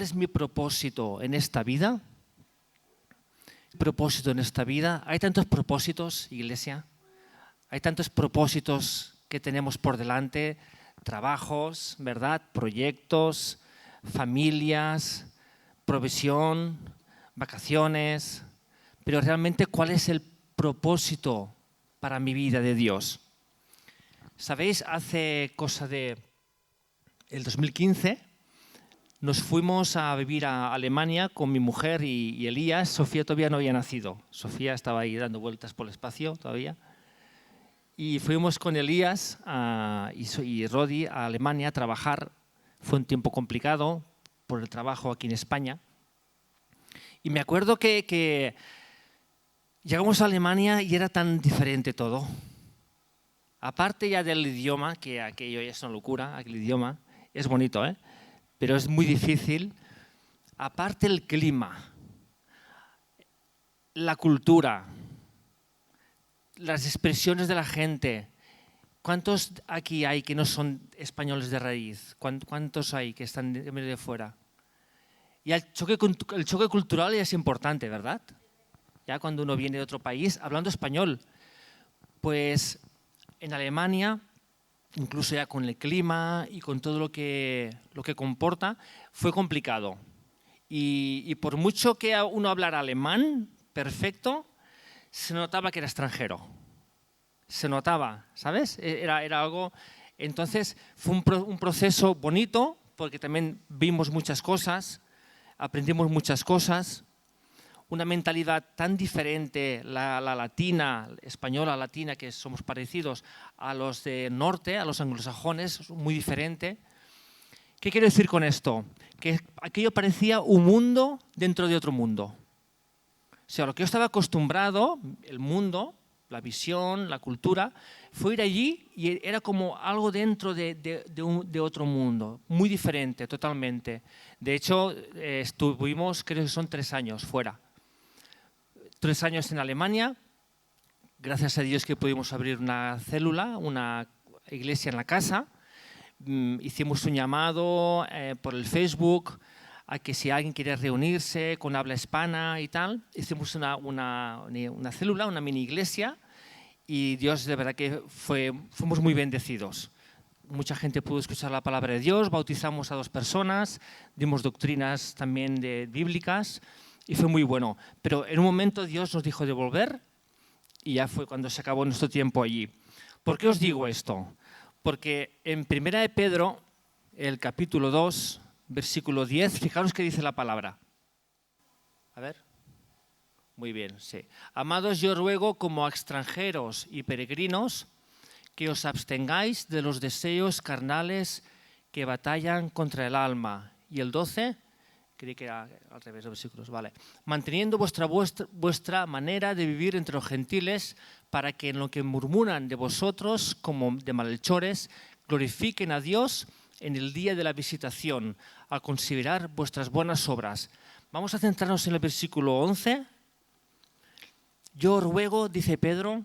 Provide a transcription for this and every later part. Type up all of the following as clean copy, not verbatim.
¿cuál es mi propósito en esta vida? Propósito en esta vida. Hay tantos propósitos, iglesia. Hay tantos propósitos que tenemos por delante, trabajos, ¿verdad? Proyectos, familias, provisión, vacaciones. Pero realmente, ¿cuál es el propósito para mi vida de Dios? ¿Sabéis? Hace cosa de el 2015 nos fuimos a vivir a Alemania con mi mujer y Elías. Sofía todavía no había nacido. Sofía estaba ahí dando vueltas por el espacio todavía. Y fuimos con Elías y Rodi a Alemania a trabajar. Fue un tiempo complicado por el trabajo aquí en España. Y me acuerdo que llegamos a Alemania y era tan diferente todo. Aparte ya del idioma, que aquello ya es una locura, el idioma es bonito, pero es muy difícil. Aparte el clima, la cultura, las expresiones de la gente. ¿Cuántos aquí hay que no son españoles de raíz? ¿Cuántos hay que están de fuera? Y el choque cultural ya es importante, ¿verdad? Ya cuando uno viene de otro país hablando español, pues en Alemania, incluso ya con el clima y con todo lo que comporta, fue complicado. Y por mucho que uno hablara alemán perfecto, se notaba que era extranjero. Se notaba, ¿sabes? Era algo. Entonces fue un proceso bonito, porque también vimos muchas cosas, aprendimos muchas cosas. Una mentalidad tan diferente, la latina, española, latina, que somos parecidos a los del norte, a los anglosajones, muy diferente. ¿Qué quiero decir con esto? Que aquello parecía un mundo dentro de otro mundo. O sea, lo que yo estaba acostumbrado, el mundo, la visión, la cultura, fue ir allí y era como algo dentro de otro mundo, muy diferente, totalmente. De hecho, estuvimos, creo que son 3 años fuera. 3 años en Alemania, gracias a Dios que pudimos abrir una célula, una iglesia en la casa. Hicimos un llamado por el Facebook a que si alguien quería reunirse con habla hispana y tal, hicimos una célula, una mini iglesia, y Dios, de verdad que fuimos muy bendecidos. Mucha gente pudo escuchar la palabra de Dios, bautizamos a 2 personas, dimos doctrinas también bíblicas, y fue muy bueno. Pero en un momento Dios nos dijo de volver y ya fue cuando se acabó nuestro tiempo allí. ¿Por qué os digo esto? Porque en 1 de Pedro, el capítulo 2, versículo 10, fijaros qué dice la palabra. A ver. Muy bien, sí. Amados, yo ruego como a extranjeros y peregrinos que os abstengáis de los deseos carnales que batallan contra el alma. Y el 12... Creí que era al revés de versículos, vale. Manteniendo vuestra manera de vivir entre los gentiles, para que en lo que murmuran de vosotros como de malhechores, glorifiquen a Dios en el día de la visitación, al considerar vuestras buenas obras. Vamos a centrarnos en el versículo 11. Yo ruego, dice Pedro,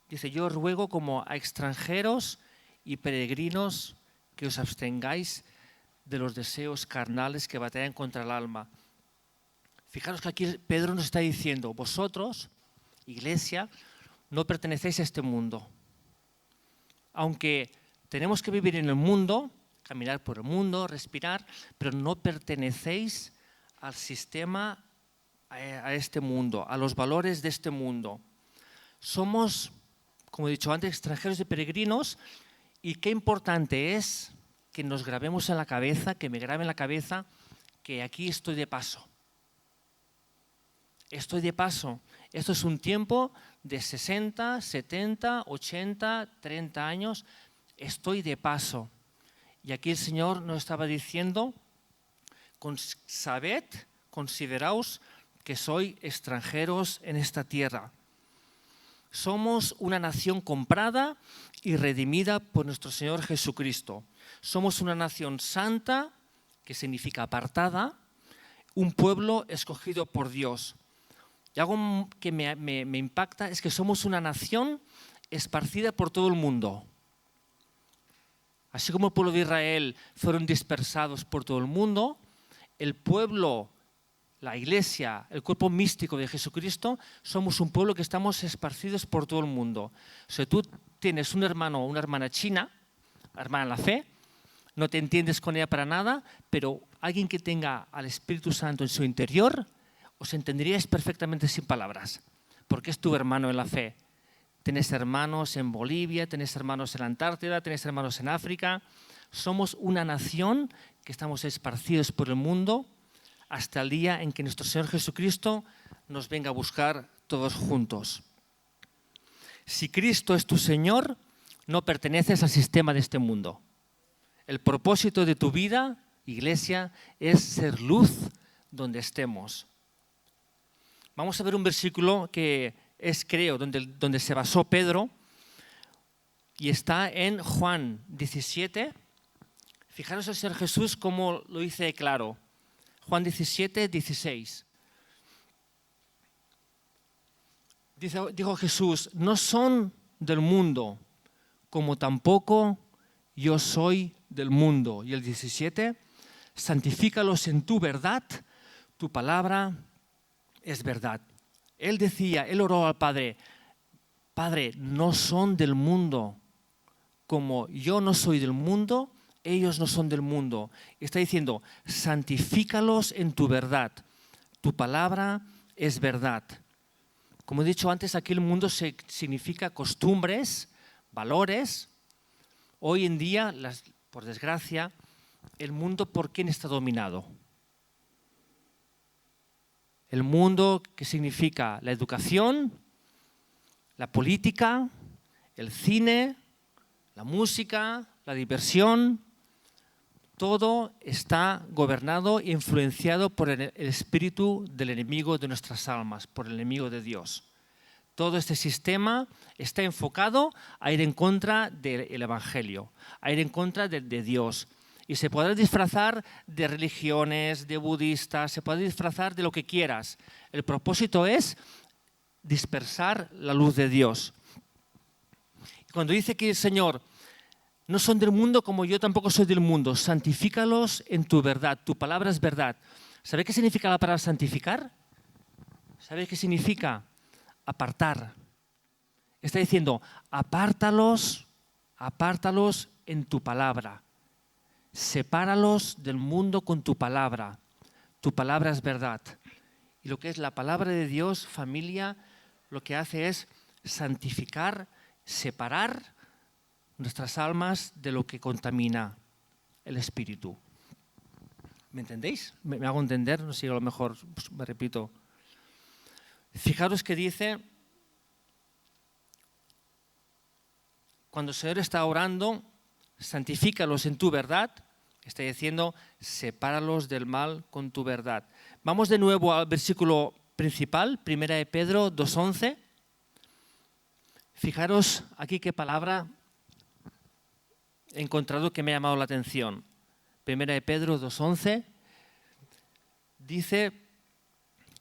yo ruego como a extranjeros y peregrinos que os abstengáis de los deseos carnales que batallan contra el alma. Fijaros que aquí Pedro nos está diciendo, vosotros, iglesia, no pertenecéis a este mundo. Aunque tenemos que vivir en el mundo, caminar por el mundo, respirar, pero no pertenecéis al sistema, a este mundo, a los valores de este mundo. Somos, como he dicho antes, extranjeros y peregrinos, y qué importante es que nos grabemos en la cabeza, que me grabe en la cabeza, que aquí estoy de paso. Estoy de paso. Esto es un tiempo de 60, 70, 80, 30 años. Estoy de paso. Y aquí el Señor nos estaba diciendo, sabed, consideraos que sois extranjeros en esta tierra. Somos una nación comprada y redimida por nuestro Señor Jesucristo. Somos una nación santa, que significa apartada, un pueblo escogido por Dios. Y algo que me impacta es que somos una nación esparcida por todo el mundo. Así como el pueblo de Israel fueron dispersados por todo el mundo, el pueblo, la iglesia, el cuerpo místico de Jesucristo, somos un pueblo que estamos esparcidos por todo el mundo. O sea, tú tienes un hermano o una hermana china, hermana en la fe, no te entiendes con ella para nada, pero alguien que tenga al Espíritu Santo en su interior, os entenderíais perfectamente sin palabras, porque es tu hermano en la fe. Tenés hermanos en Bolivia, tenés hermanos en la Antártida, tenés hermanos en África. Somos una nación que estamos esparcidos por el mundo hasta el día en que nuestro Señor Jesucristo nos venga a buscar todos juntos. Si Cristo es tu Señor, no perteneces al sistema de este mundo. El propósito de tu vida, iglesia, es ser luz donde estemos. Vamos a ver un versículo que es, creo, donde se basó Pedro, y está en Juan 17. Fijaros el Señor Jesús cómo lo dice claro. Juan 17, 16. Dijo Jesús, no son del mundo, como tampoco yo soy del mundo. Y el 17, santifícalos en tu verdad, tu palabra es verdad. Él oró al Padre, Padre, no son del mundo, como yo no soy del mundo, ellos no son del mundo. Está diciendo, santifícalos en tu verdad. Tu palabra es verdad. Como he dicho antes, aquí el mundo significa costumbres, valores. Hoy en día, por desgracia, el mundo, ¿por quién está dominado? El mundo que significa la educación, la política, el cine, la música, la diversión. Todo está gobernado e influenciado por el espíritu del enemigo de nuestras almas, por el enemigo de Dios. Todo este sistema está enfocado a ir en contra del Evangelio, a ir en contra de Dios. Y se podrá disfrazar de religiones, de budistas, se puede disfrazar de lo que quieras. El propósito es dispersar la luz de Dios. Cuando dice que el Señor, no son del mundo como yo tampoco soy del mundo. Santifícalos en tu verdad. Tu palabra es verdad. ¿Sabéis qué significa la palabra santificar? ¿Sabéis qué significa? Apartar. Está diciendo, apártalos en tu palabra. Sepáralos del mundo con tu palabra. Tu palabra es verdad. Y lo que es la palabra de Dios, familia, lo que hace es santificar, separar nuestras almas de lo que contamina el espíritu. ¿Me entendéis? ¿Me hago entender? No sé, a lo mejor me repito. Fijaros que dice, cuando el Señor está orando, santifícalos en tu verdad, está diciendo, sepáralos del mal con tu verdad. Vamos de nuevo al versículo principal, 1 de Pedro 2:11. Fijaros aquí qué palabra he encontrado que me ha llamado la atención. 1 de Pedro 2:11 dice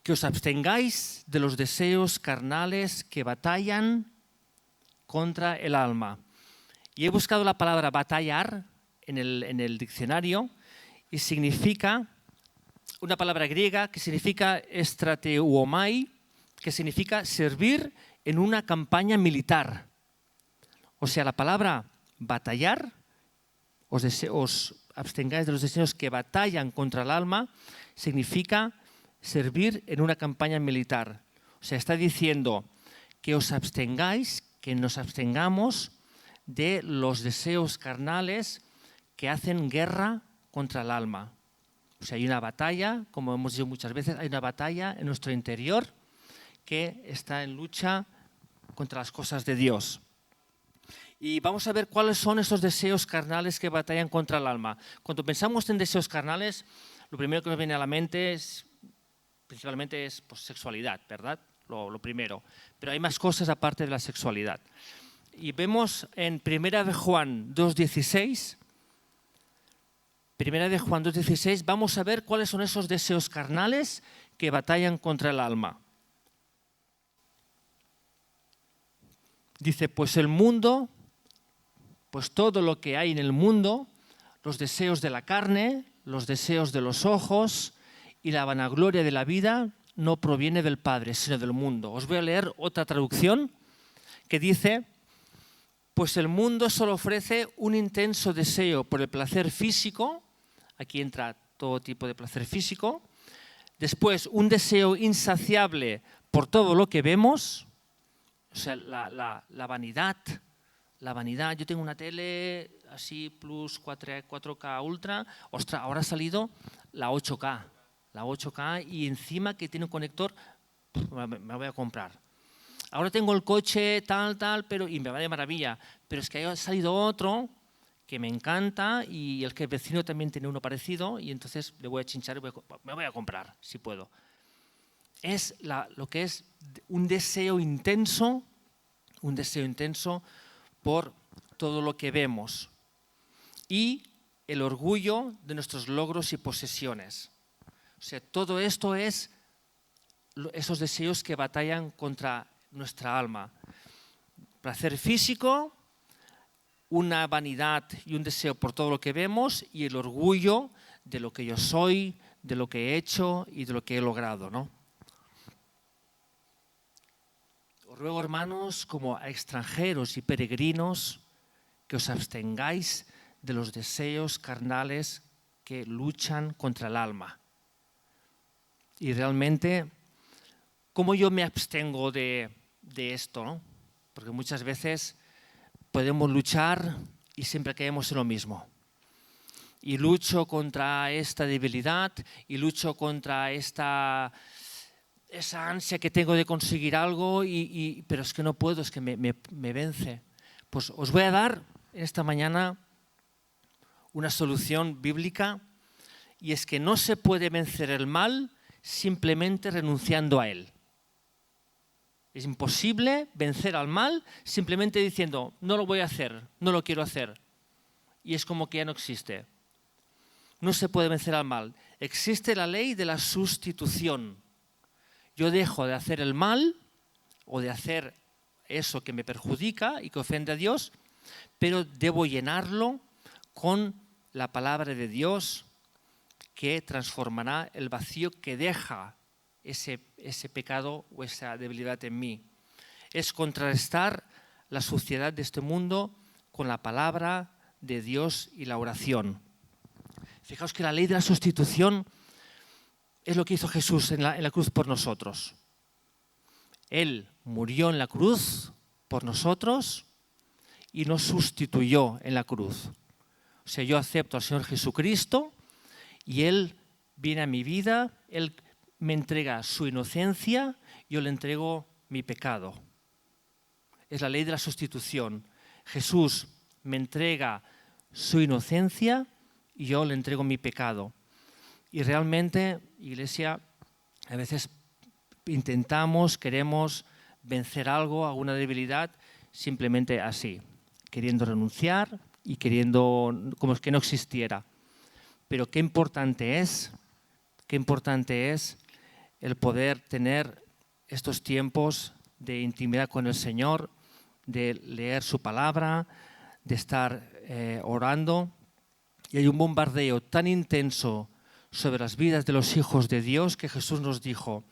que os abstengáis de los deseos carnales que batallan contra el alma. Y he buscado la palabra batallar en el diccionario y significa una palabra griega que significa estrateuomai, que significa servir en una campaña militar. O sea, la palabra batallar, os abstengáis de los deseos que batallan contra el alma, significa servir en una campaña militar. O sea, está diciendo que os abstengáis, que nos abstengamos de los deseos carnales que hacen guerra contra el alma. O sea, hay una batalla, como hemos dicho muchas veces, hay una batalla en nuestro interior que está en lucha contra las cosas de Dios. Y vamos a ver cuáles son esos deseos carnales que batallan contra el alma. Cuando pensamos en deseos carnales, lo primero que nos viene a la mente principalmente es pues, sexualidad, ¿verdad? Lo primero. Pero hay más cosas aparte de la sexualidad. Y vemos en 1 de Juan 2:16, vamos a ver cuáles son esos deseos carnales que batallan contra el alma. Dice, pues todo lo que hay en el mundo, los deseos de la carne, los deseos de los ojos y la vanagloria de la vida no proviene del Padre, sino del mundo. Os voy a leer otra traducción que dice: pues el mundo solo ofrece un intenso deseo por el placer físico, aquí entra todo tipo de placer físico, después un deseo insaciable por todo lo que vemos, o sea, la vanidad. La vanidad, yo tengo una tele así plus 4K Ultra, ostras, ahora ha salido la 8K y encima que tiene un conector, me la voy a comprar. Ahora tengo el coche tal, pero y me va de maravilla, pero es que ha salido otro que me encanta y el que el vecino también tiene uno parecido y entonces le voy a chinchar y me voy a comprar, si puedo. Es lo que es un deseo intenso por todo lo que vemos y el orgullo de nuestros logros y posesiones. O sea, todo esto es esos deseos que batallan contra nuestra alma. Placer físico, una vanidad y un deseo por todo lo que vemos y el orgullo de lo que yo soy, de lo que he hecho y de lo que he logrado, ¿no? Os ruego, hermanos, como a extranjeros y peregrinos, que os abstengáis de los deseos carnales que luchan contra el alma. Y realmente, ¿cómo yo me abstengo de esto, ¿no? Porque muchas veces podemos luchar y siempre caemos en lo mismo. Y lucho contra esta debilidad y lucho contra esa ansia que tengo de conseguir algo, pero es que no puedo, es que me vence. Pues os voy a dar esta mañana una solución bíblica y es que no se puede vencer el mal simplemente renunciando a él. Es imposible vencer al mal simplemente diciendo no lo voy a hacer, no lo quiero hacer y es como que ya no existe. No se puede vencer al mal. Existe la ley de la sustitución. Yo dejo de hacer el mal o de hacer eso que me perjudica y que ofende a Dios, pero debo llenarlo con la palabra de Dios que transformará el vacío que deja ese pecado o esa debilidad en mí. Es contrarrestar la suciedad de este mundo con la palabra de Dios y la oración. Fijaos que la ley de la sustitución es lo que hizo Jesús en la cruz por nosotros. Él murió en la cruz por nosotros y nos sustituyó en la cruz. O sea, yo acepto al Señor Jesucristo y Él viene a mi vida, Él me entrega su inocencia, yo le entrego mi pecado. Es la ley de la sustitución. Jesús me entrega su inocencia y yo le entrego mi pecado. Y realmente, Iglesia, a veces queremos vencer algo, alguna debilidad, simplemente así, queriendo renunciar y queriendo como que no existiera. Pero qué importante es el poder tener estos tiempos de intimidad con el Señor, de leer su palabra, de estar orando. Y hay un bombardeo tan intenso sobre las vidas de los hijos de Dios que Jesús nos dijo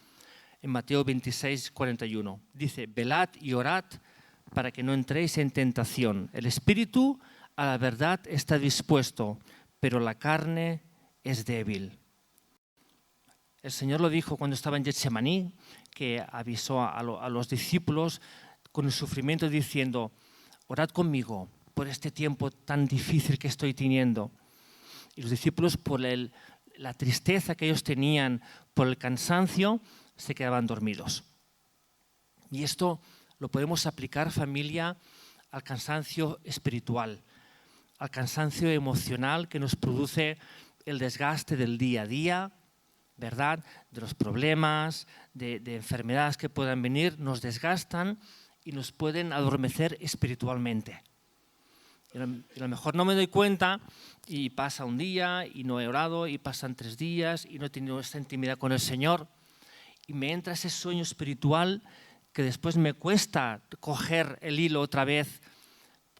en Mateo 26, 41. Dice, velad y orad para que no entréis en tentación. El espíritu a la verdad está dispuesto, pero la carne es débil. El Señor lo dijo cuando estaba en Getsemaní, que avisó a los discípulos con el sufrimiento diciendo, orad conmigo por este tiempo tan difícil que estoy teniendo. Y los discípulos, por la tristeza que ellos tenían, por el cansancio, se quedaban dormidos. Y esto lo podemos aplicar, familia, al cansancio espiritual, al cansancio emocional que nos produce el desgaste del día a día, ¿verdad? De los problemas, de enfermedades que puedan venir, nos desgastan y nos pueden adormecer espiritualmente. Y a lo mejor no me doy cuenta y pasa un día y no he orado y pasan 3 días y no he tenido esta intimidad con el Señor y me entra ese sueño espiritual que después me cuesta coger el hilo otra vez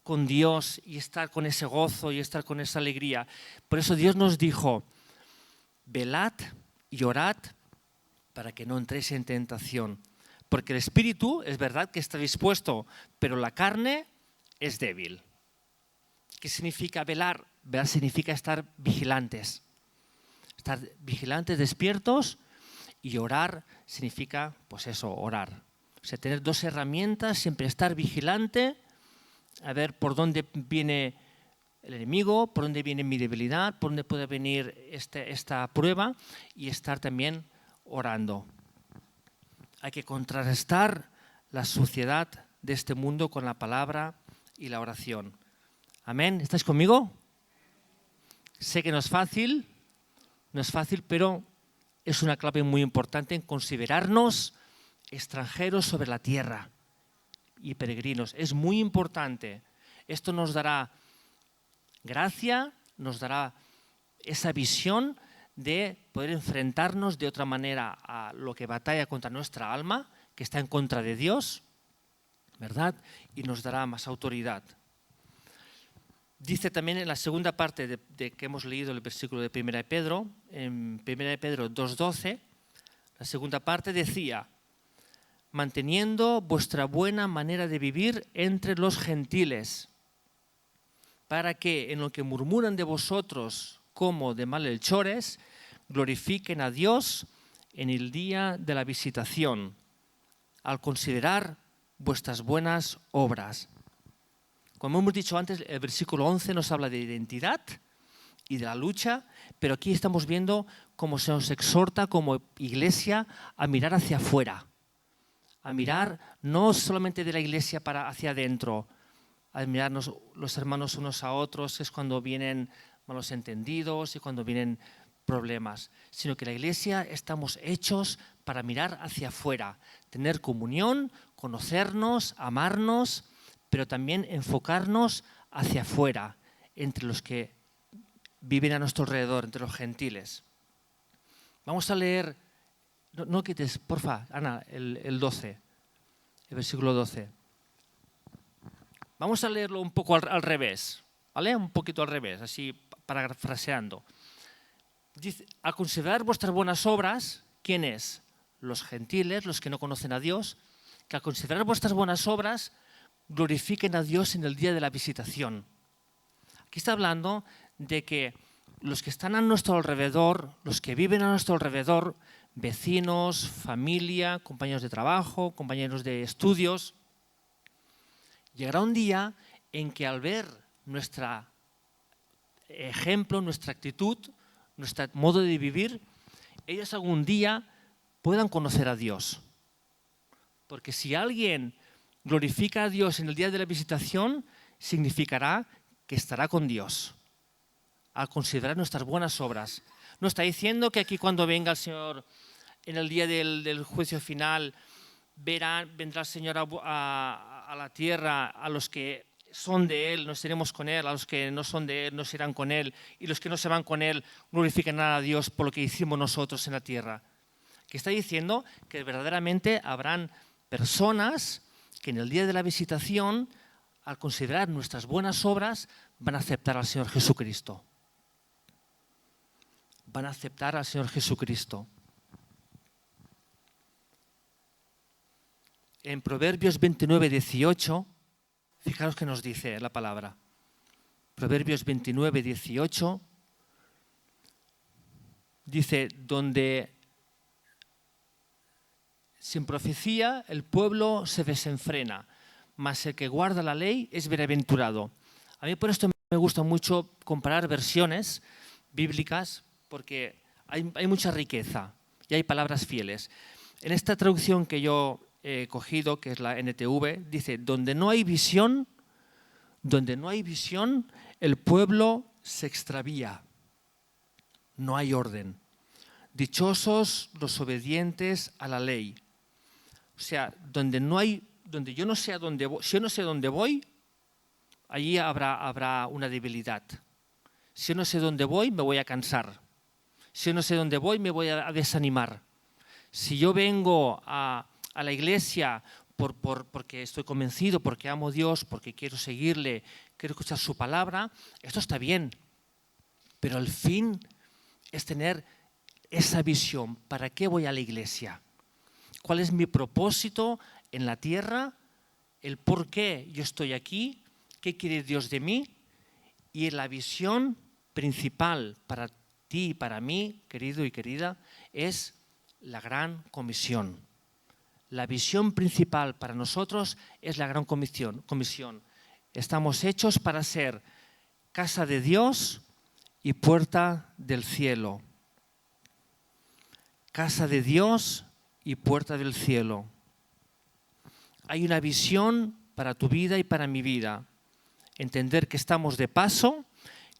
con Dios y estar con ese gozo y estar con esa alegría. Por eso Dios nos dijo, velad y orad para que no entréis en tentación. Porque el espíritu es verdad que está dispuesto, pero la carne es débil. ¿Qué significa velar? Velar significa estar vigilantes. Estar vigilantes, despiertos, y orar significa, pues eso, orar. O sea, tener dos herramientas, siempre estar vigilante, a ver por dónde viene el enemigo, por dónde viene mi debilidad, por dónde puede venir esta prueba, y estar también orando. Hay que contrarrestar la suciedad de este mundo con la palabra y la oración. Amén. ¿Estáis conmigo? Sé que no es fácil, pero es una clave muy importante en considerarnos extranjeros sobre la tierra y peregrinos. Es muy importante. Esto nos dará gracia, nos dará esa visión de poder enfrentarnos de otra manera a lo que batalla contra nuestra alma, que está en contra de Dios, ¿verdad? Y nos dará más autoridad. Dice también en la segunda parte de que hemos leído el versículo de 1 de Pedro, en 1 de Pedro 2:12, la segunda parte decía: manteniendo vuestra buena manera de vivir entre los gentiles, para que en lo que murmuran de vosotros como de malhechores, glorifiquen a Dios en el día de la visitación, al considerar vuestras buenas obras. Como hemos dicho antes, el versículo 11 nos habla de identidad y de la lucha, pero aquí estamos viendo cómo se nos exhorta como iglesia a mirar hacia afuera, a mirar no solamente de la iglesia para hacia adentro, a mirarnos los hermanos unos a otros, que es cuando vienen malos entendidos y cuando vienen problemas, sino que la iglesia estamos hechos para mirar hacia afuera, tener comunión, conocernos, amarnos, pero también enfocarnos hacia afuera, entre los que viven a nuestro alrededor, entre los gentiles. Vamos a leer, no quites, porfa, Ana, el 12, el versículo 12. Vamos a leerlo un poco al revés, ¿vale? Un poquito al revés, así parafraseando. Dice: a considerar vuestras buenas obras, ¿quién es? Los gentiles, los que no conocen a Dios, que a considerar vuestras buenas obras glorifiquen a Dios en el día de la visitación. Aquí está hablando de que los que están a nuestro alrededor, los que viven a nuestro alrededor, vecinos, familia, compañeros de trabajo, compañeros de estudios, llegará un día en que al ver nuestro ejemplo, nuestra actitud, nuestro modo de vivir, ellos algún día puedan conocer a Dios. Porque si alguien glorifica a Dios en el día de la visitación, significará que estará con Dios, al considerar nuestras buenas obras. No está diciendo que aquí cuando venga el Señor en el día del juicio final, vendrá el Señor a la tierra, a los que son de Él, nos iremos con Él, a los que no son de Él, nos irán con Él, y los que no se van con Él glorificarán a Dios por lo que hicimos nosotros en la tierra. Que está diciendo que verdaderamente habrán personas que en el día de la visitación, al considerar nuestras buenas obras, van a aceptar al Señor Jesucristo. Van a aceptar al Señor Jesucristo. En Proverbios 29, 18, fijaros que nos dice la palabra. Proverbios 29, 18, dice: donde sin profecía el pueblo se desenfrena, mas el que guarda la ley es bienaventurado. A mí por esto me gusta mucho comparar versiones bíblicas, porque hay mucha riqueza y hay palabras fieles. En esta traducción que yo he cogido, que es la NTV, dice: donde no hay visión, el pueblo se extravía. No hay orden. Dichosos los obedientes a la ley. O sea, donde yo no sé a dónde voy, si yo no sé dónde voy, allí habrá una debilidad. Si yo no sé dónde voy, me voy a cansar. Si yo no sé dónde voy, me voy a desanimar. Si yo vengo a la iglesia porque estoy convencido, porque amo a Dios, porque quiero seguirle, quiero escuchar su palabra, esto está bien. Pero el fin es tener esa visión. ¿Para qué voy a la iglesia? ¿Cuál es mi propósito en la tierra? ¿El por qué yo estoy aquí? ¿Qué quiere Dios de mí? Y la visión principal para ti y para mí, querido y querida, es la gran comisión. La visión principal para nosotros es la gran comisión. Estamos hechos para ser casa de Dios y puerta del cielo. Casa de Dios y puerta del cielo. Hay una visión para tu vida y para mi vida. Entender que estamos de paso,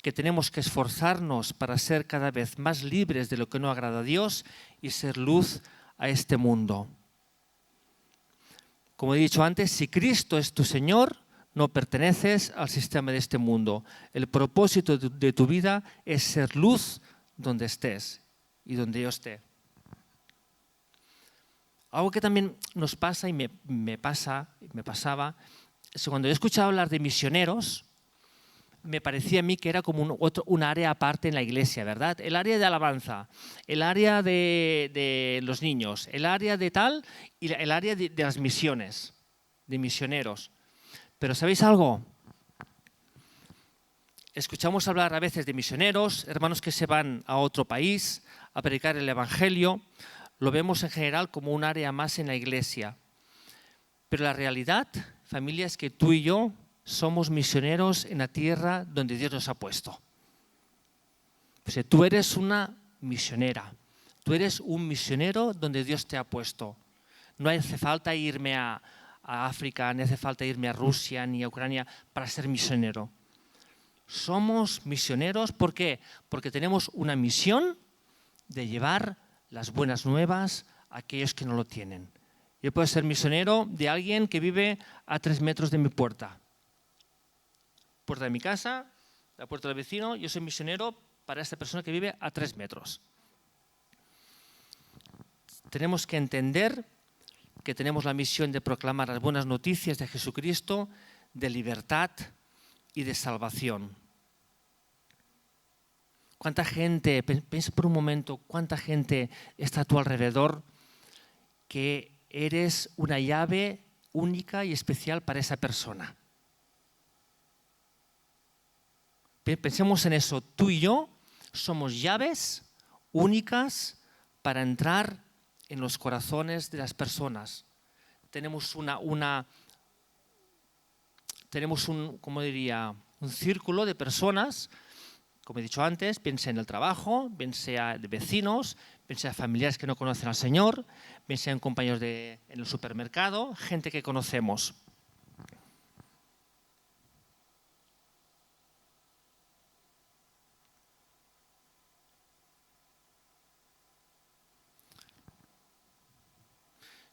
que tenemos que esforzarnos para ser cada vez más libres de lo que no agrada a Dios y ser luz a este mundo. Como he dicho antes, si Cristo es tu Señor, no perteneces al sistema de este mundo. El propósito de tu vida es ser luz donde estés y donde yo esté. Algo que también nos pasa y me pasaba, es que cuando he escuchado hablar de misioneros, me parecía a mí que era como un área aparte en la iglesia, ¿verdad? El área de alabanza, el área de los niños, el área de tal y el área de las misiones, de misioneros. Pero ¿sabéis algo? Escuchamos hablar a veces de misioneros, hermanos que se van a otro país a predicar el evangelio. Lo vemos en general como un área más en la iglesia. Pero la realidad, familia, es que tú y yo somos misioneros en la tierra donde Dios nos ha puesto. O sea, tú eres una misionera. Tú eres un misionero donde Dios te ha puesto. No hace falta irme a África, ni hace falta irme a Rusia ni a Ucrania para ser misionero. Somos misioneros, ¿por qué? Porque tenemos una misión de llevar las buenas nuevas a aquellos que no lo tienen. Yo puedo ser misionero de alguien que vive a 3 metros de mi puerta. Puerta de mi casa, la puerta del vecino, yo soy misionero para esta persona que vive a 3 metros. Tenemos que entender que tenemos la misión de proclamar las buenas noticias de Jesucristo, de libertad y de salvación. ¿Cuánta gente, piensa por un momento, cuánta gente está a tu alrededor que eres una llave única y especial para esa persona? Pensemos en eso, tú y yo somos llaves únicas para entrar en los corazones de las personas. Tenemos un círculo de personas, como he dicho antes, bien sea en el trabajo, bien sea de vecinos, bien sea familiares que no conocen al Señor, bien sean compañeros en el supermercado, gente que conocemos.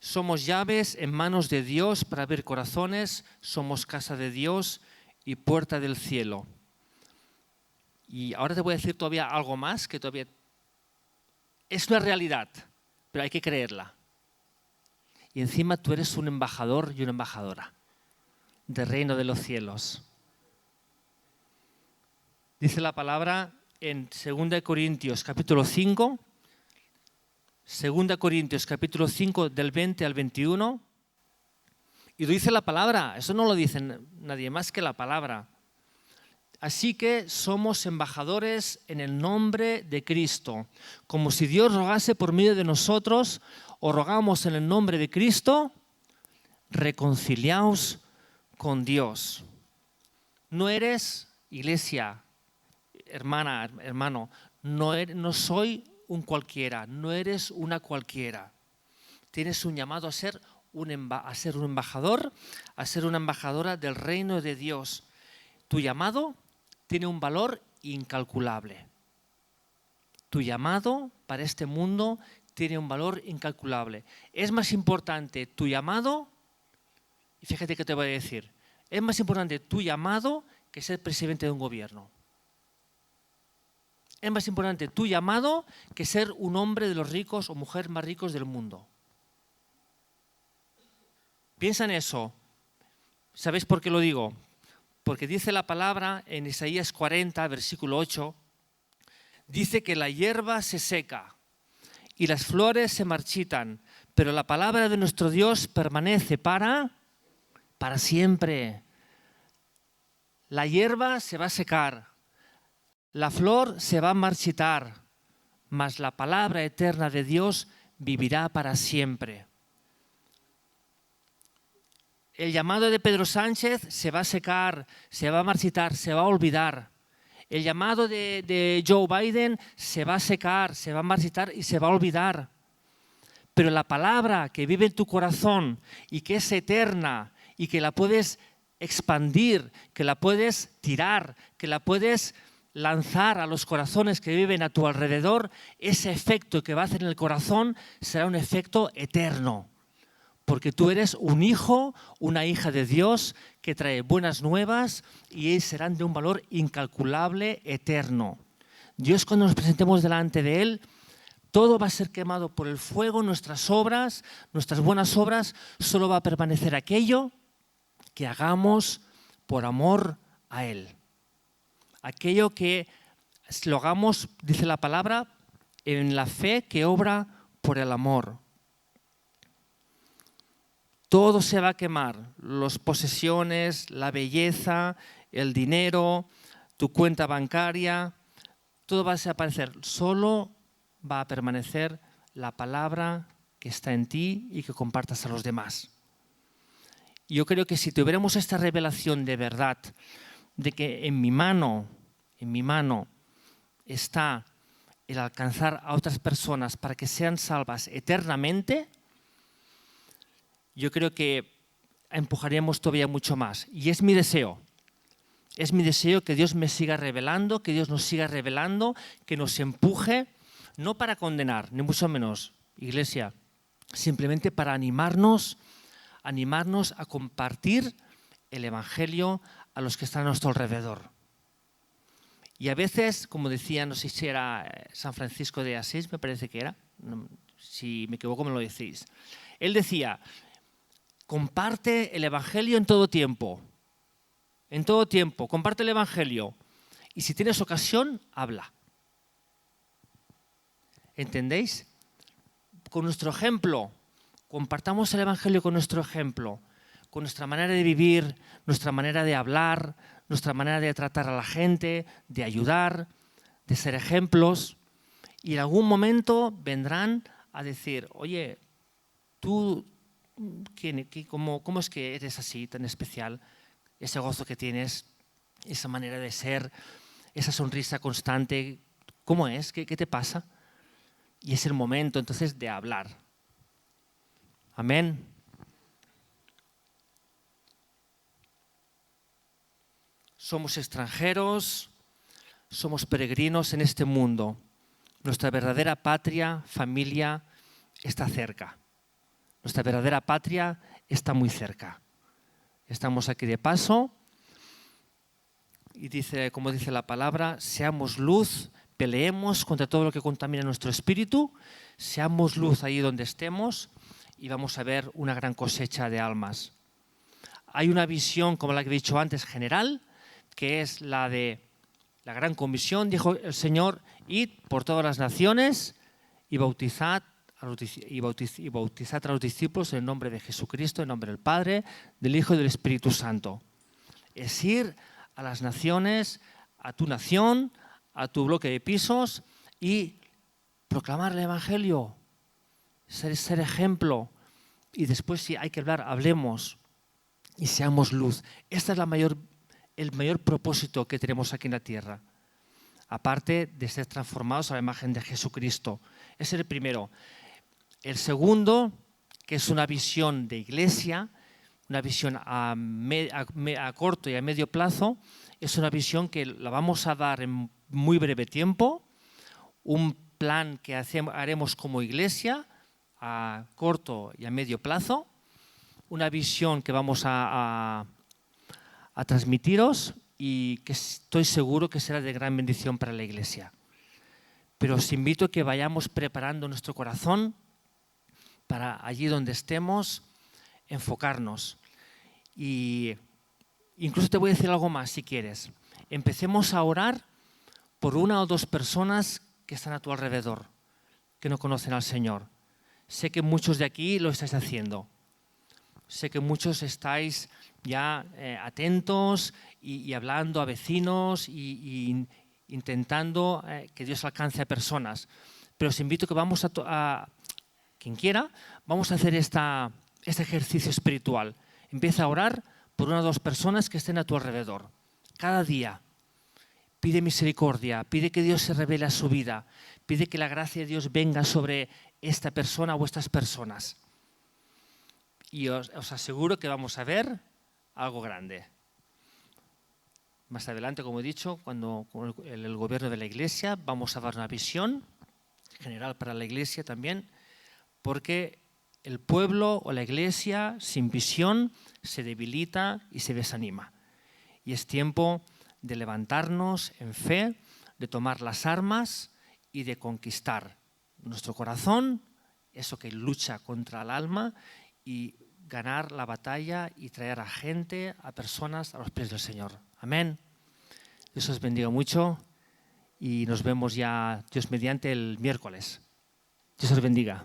Somos llaves en manos de Dios para abrir corazones, somos casa de Dios y puerta del cielo. Y ahora te voy a decir todavía algo más que todavía es una realidad, pero hay que creerla. Y encima tú eres un embajador y una embajadora del reino de los cielos. Dice la palabra en 2 Corintios capítulo 5, 2 Corintios capítulo 5 del 20 al 21, y lo dice la palabra, eso no lo dice nadie más que la palabra. Así que somos embajadores en el nombre de Cristo, como si Dios rogase por medio de nosotros, os rogamos en el nombre de Cristo, reconciliaos con Dios. No eres, iglesia, hermana, hermano, no soy un cualquiera, no eres una cualquiera. Tienes un llamado a ser un embajador, a ser una embajadora del reino de Dios. Tu llamado tiene un valor incalculable. Tu llamado para este mundo tiene un valor incalculable. Es más importante tu llamado, y fíjate que te voy a decir, es más importante tu llamado que ser presidente de un gobierno. Es más importante tu llamado que ser un hombre de los ricos o mujer más ricos del mundo. Piensa en eso. ¿Sabéis por qué lo digo? Porque dice la palabra en Isaías 40, versículo 8, dice que la hierba se seca y las flores se marchitan, pero la palabra de nuestro Dios permanece para siempre. La hierba se va a secar, la flor se va a marchitar, mas la palabra eterna de Dios vivirá para siempre. El llamado de Pedro Sánchez se va a secar, se va a marchitar, se va a olvidar. El llamado de Joe Biden se va a secar, se va a marchitar y se va a olvidar. Pero la palabra que vive en tu corazón y que es eterna y que la puedes expandir, que la puedes tirar, que la puedes lanzar a los corazones que viven a tu alrededor, ese efecto que va a hacer en el corazón será un efecto eterno. Porque tú eres un hijo, una hija de Dios que trae buenas nuevas y serán de un valor incalculable, eterno. Dios, cuando nos presentemos delante de Él, todo va a ser quemado por el fuego, nuestras obras, nuestras buenas obras, solo va a permanecer aquello que hagamos por amor a Él. Aquello que lo hagamos, dice la palabra, en la fe que obra por el amor. Todo se va a quemar, las posesiones, la belleza, el dinero, tu cuenta bancaria, todo va a desaparecer. Solo va a permanecer la palabra que está en ti y que compartas a los demás. Yo creo que si tuviéramos esta revelación de verdad, de que en mi mano está el alcanzar a otras personas para que sean salvas eternamente, yo creo que empujaríamos todavía mucho más. Y es mi deseo que Dios me siga revelando, que Dios nos siga revelando, que nos empuje, no para condenar, ni mucho menos, Iglesia, simplemente para animarnos a compartir el Evangelio a los que están a nuestro alrededor. Y a veces, como decía, no sé si era San Francisco de Asís, me parece que era, si me equivoco me lo decís. Él decía: comparte el Evangelio en todo tiempo. En todo tiempo, comparte el Evangelio. Y si tienes ocasión, habla. ¿Entendéis? Con nuestro ejemplo, compartamos el Evangelio con nuestro ejemplo, con nuestra manera de vivir, nuestra manera de hablar, nuestra manera de tratar a la gente, de ayudar, de ser ejemplos. Y en algún momento vendrán a decir: oye, tú, ¿cómo es que eres así, tan especial? Ese gozo que tienes, esa manera de ser, esa sonrisa constante, ¿cómo es? ¿Qué te pasa? Y es el momento entonces de hablar. Amén. Somos extranjeros, somos peregrinos en este mundo. Nuestra verdadera patria, familia, está cerca. Nuestra verdadera patria está muy cerca. Estamos aquí de paso y dice, como dice la palabra, seamos luz, peleemos contra todo lo que contamina nuestro espíritu, seamos luz allí donde estemos y vamos a ver una gran cosecha de almas. Hay una visión, como la que he dicho antes, general, que es la de la gran comisión. Dijo el Señor: id por todas las naciones y bautizad a los discípulos en el nombre de Jesucristo, en nombre del Padre, del Hijo y del Espíritu Santo. Es ir a las naciones, a tu nación, a tu bloque de pisos y proclamar el Evangelio, ser ejemplo. Y después, si hay que hablar, hablemos y seamos luz. Este es el mayor propósito que tenemos aquí en la tierra, aparte de ser transformados a la imagen de Jesucristo. Ese es el primero. El segundo, que es una visión de iglesia, una visión a corto y a medio plazo, es una visión que la vamos a dar en muy breve tiempo, un plan que haremos como iglesia a corto y a medio plazo, una visión que vamos a transmitiros y que estoy seguro que será de gran bendición para la iglesia. Pero os invito a que vayamos preparando nuestro corazón para allí donde estemos enfocarnos. Y incluso te voy a decir algo más si quieres. Empecemos a orar por una o dos personas que están a tu alrededor, que no conocen al Señor. Sé que muchos de aquí lo estáis haciendo. Sé que muchos estáis ya atentos y hablando a vecinos y intentando que Dios alcance a personas. Pero os invito que vamos quien quiera, vamos a hacer este ejercicio espiritual. Empieza a orar por 1 o 2 personas que estén a tu alrededor. Cada día. Pide misericordia, pide que Dios se revele a su vida, pide que la gracia de Dios venga sobre esta persona o estas personas. Y os aseguro que vamos a ver algo grande. Más adelante, como he dicho, cuando con el gobierno de la Iglesia vamos a dar una visión general para la Iglesia también, porque el pueblo o la Iglesia sin visión se debilita y se desanima. Y es tiempo de levantarnos en fe, de tomar las armas y de conquistar nuestro corazón, eso que lucha contra el alma, y ganar la batalla y traer a gente, a personas a los pies del Señor. Amén. Dios os bendiga mucho y nos vemos ya, Dios mediante, el miércoles. Dios os bendiga.